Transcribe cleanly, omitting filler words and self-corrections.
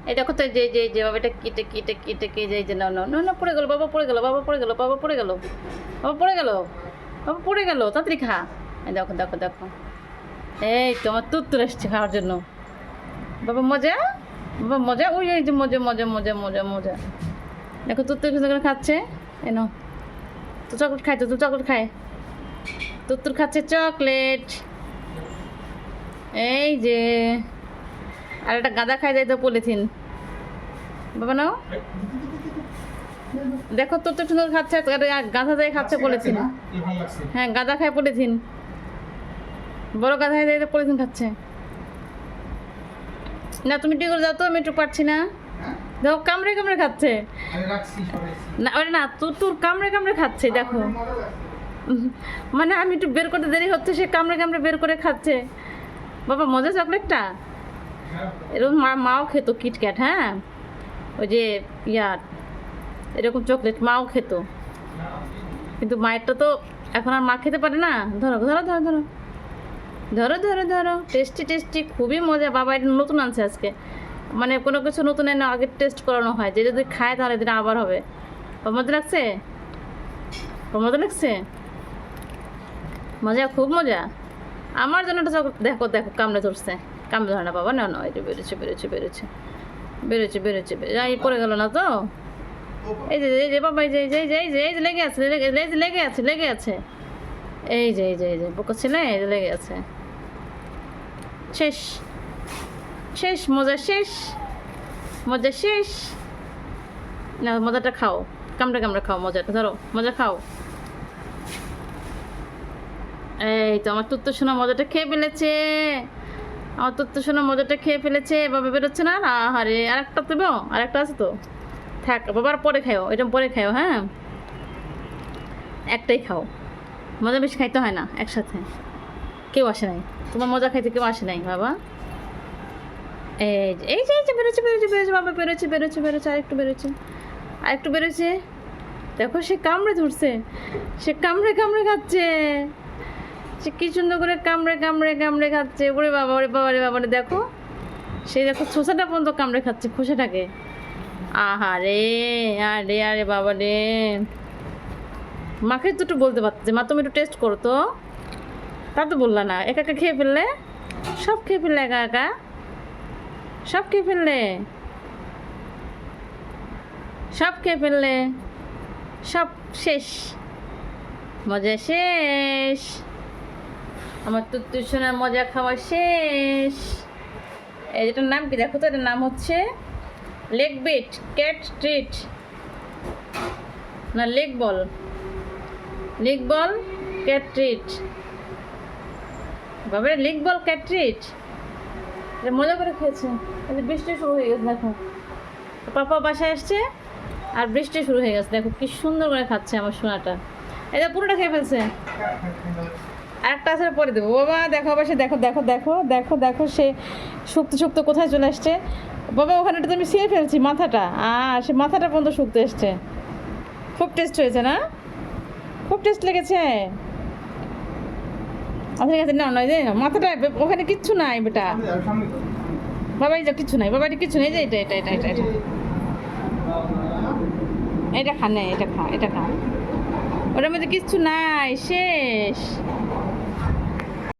এই দেখো তো, যে বাবা, এটা কেটে কেটে কেটে কে যে না না না না, পড়ে গেল বাবা, পড়ে গেল বাবা, পড়ে গেল বাবা, পড়ে গেল বাবা, পড়ে গেল বাবা, পড়ে গেল, তাড়াতাড়ি খা। এই দেখো দেখো দেখো, এই তোমার তুত্তুর এসছে খাওয়ার জন্য। বাবা মজা, বাবা মজা, ওই এই যে মজা মজা মজা মজা মজা। দেখো তুত্তুর কিছু করে খাচ্ছে। এনো তো চকলেট খায়, তো চকলেট খায়, তুত্তুর খাচ্ছে চকলেট। এই যে আর একটা গাঁদা খাই দেয় তো পলিথিন। বাবা নাও, দেখো তো সুন্দর খাচ্ছে, গাঁদা দিয়ে খাচ্ছে পলিথিন। হ্যাঁ গাঁদা খায় পলিথিন, বড় গাঁদা দিয়ে পলিথিন খাচ্ছে। না তুমি টিকে যাও তো, আমি একটু পারছি না। দেখো কামড়ে কামড়ে খাচ্ছে। না ওরে না, তোর কামড়ে কামড়ে খাচ্ছে দেখো। মানে আমি একটু বের করতে দেরি হচ্ছে, সে কামড়ে কামড়ে বের করে খাচ্ছে। বাবা মজা চকলেটটা। এরকম মাও খেত কিটক্যাট, হ্যাঁ ওই যে ইয়ার এরকম চকলেট মাও খেত, কিন্তু মায়েরটা তো এখন আর মা খেতে পারে না। ধরো ধরো ধরো ধরো ধরো ধরো ধরো, টেস্টি টেস্টি, খুবই মজা। বাবা এটা নতুন আনছে আজকে, মানে কোনো কিছু নতুন এনে আগে টেস্ট করানো হয়, যে যদি খায় তাহলে দিন আবার হবে। মজা লাগছে, মজা লাগছে, মজা, খুব মজা। আমার জন্য একটা চকলেট, দেখো দেখো কামড়ে ধরছে, কামড়ে ধরে না বাবা, না না, এই যে বেরোচ্ছে বেরোচ্ছে বেরোচ্ছে বেরোচ্ছে বেরোচ্ছে, এই পড়ে গেল না তো? এই যে এই যে বাবা, এই যে এই যে এই যে এই যে এই যে লেগে আছে, লেগে আছে লেগে আছে, এই যে এই যে এই যে বোকা ছেলে, এই যে লেগে আছে। শেষ শেষ, মজা শেষ, মজা শেষ। না মজাটা খাও, কামড়ে কামড়ে খাও মজাটা, ধরো মজা খাও। এই তো আমার তুত্তু সোনা মজাটা খেয়ে ফেলেছে, আমার তুত্তু সোনা মজাটা খেয়ে ফেলেছে। বাবা বেরোচ্ছে না, আরে আরেকটা দেবো, আরেকটা আছে তো, থাক বাবার পরে খাও, এটা পরে খাও, হ্যাঁ একটাই খাও, মজা বেশি খাইতে হয় না একসাথে। কেউ আসে নাই তোমার মজা খাইতে, কেউ আসে নাই বাবা। এই যে এই যে বেরোচ্ছে বেরোচ্ছে বেরোচ্ছে বাবা, বেরোচ্ছে বেরোচ্ছে বেরোচ্ছে, আরেকটু বেরোচ্ছে, আরেকটু বেরোচ্ছে। দেখো সে কামড়ে ধরছে, সে কামড়ে কামড়ে খাচ্ছে, সে কি সুন্দর করে কামড়ে কামড়ে কামড়ে খাচ্ছে। ওরে বাবা, ওরে বাবা, রে বাবা রে, দেখো সে দেখো খোসাটা পর্যন্ত কামড়ে খাচ্ছে, খোসাটাকে। আহা রে, আরে আরে বাবা রে, মাকে তো একটু বলতে পারতে, মা তুমি একটু টেস্ট করো তো, তা তো বললা না। একা একা খেয়ে ফেললে, সব খেয়ে ফেললে, একা একা সব খেয়ে ফেললে, সব খেয়ে ফেললে, সব শেষ, মজা শেষ, আমার তুত্তু সোনার মজা খাওয়া শেষ। এটার নাম কি দেখো তো, এটার নাম হচ্ছে লেগ বিট ক্যাট ট্রিট, না লেগ বল, লেগ বল ক্যাট ট্রিট। বাবা লেগ বল ক্যাট ট্রিট, এটা মজা করে খেয়েছে। এটা বৃষ্টি শুরু হয়ে গেছে দেখো, পাপা বাসায় আসছে আর বৃষ্টি শুরু হয়ে গেছে, দেখো কি সুন্দর করে খাচ্ছে আমার সোনাটা। এটা পুরোটা খেয়ে ফেলছে, আরেকটা আছে পরে দেবো। বাবা দেখো আবার সে, দেখো দেখো দেখো দেখো দেখো, সে শুক্তো শুক্তো কোথায় চলে আসছে। বাবা ওখানে তো আমি ছিঁড়ে ফেলছি মাথাটা, আর সে মাথাটা পর্যন্ত শুক্তো এসছে। খুব টেস্ট হয়েছে না, খুব টেস্ট লেগেছে। ঠিক আছে, না নয় যে মাথাটা, ওখানে কিচ্ছু নাই বেটা, বাবা এই যা কিচ্ছু নাই, বাবা এটা কিচ্ছু নেই, যে এটা এটা এটা এটা এটা এটা খা, নেই এটা খা, এটা খা, ওটার মধ্যে কিচ্ছু নাই, শেষ।